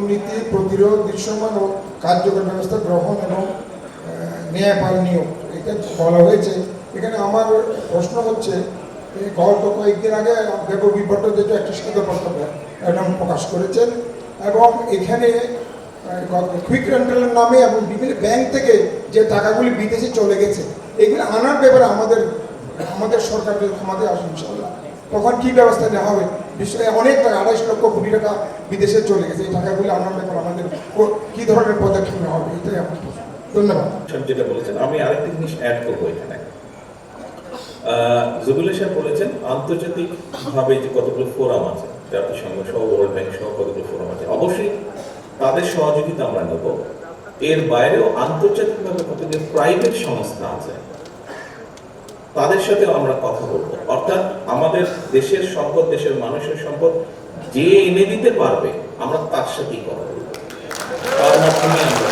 দুর্নীতি প্রতিরোধ, দৃশ্যমান ও কার্যকর ব্যবস্থা গ্রহণ এবং ন্যায়পাল নিয়োগ, এটা বলা হয়েছে। এখানে আমার প্রশ্ন হচ্ছে, গত কয়েকদিন আগে দেববী ভট্টাচার্য একটা শ্বেতপত্র প্রকাশ করেছেন এবং এখানে কুইক রেন্টালের নামে এবং বিভিন্ন ব্যাংক থেকে যে টাকাগুলি বিদেশে চলে গেছে, এগুলো আনার ব্যাপারে আমাদের সরকার আমাদের আসে ইনশাল্লাহ, তখন কী ব্যবস্থা নেওয়া হবে? বিষয়ে অনেক টাকা, ২৮ লক্ষ কোটি টাকা বিদেশে চলে গেছে, এই টাকাগুলি আনার ব্যাপারে আমাদের কী ধরনের পদক্ষেপ নেওয়া হবে, এটাই আমার প্রশ্ন। ধন্যবাদ। যেটা বলেছেন, আমি আরেকটা জিনিস অ্যাড করবো এখানে। জুবিলা সাহেব বলেছেন আন্তর্জাতিক ভাবে যে কতগুলো ফোরাম আছে, জাতিসংঘ সহ, ওয়ার্ল্ড ব্যাংক সহ কতগুলো ফোরাম আছে, অবশ্যই তাদের সহযোগিতা আমরা নেব। এর বাইরেও আন্তর্জাতিকভাবে কতগুলো প্রাইভেট সংস্থা আছে, তাদের সাথেও আমরা কথা বলবো। অর্থাৎ আমাদের দেশের সম্পদ, দেশের মানুষের সম্পদ যে এনে দিতে পারবে, আমরা তার সাথেই কথা বলবো, তার মাধ্যমে আমরা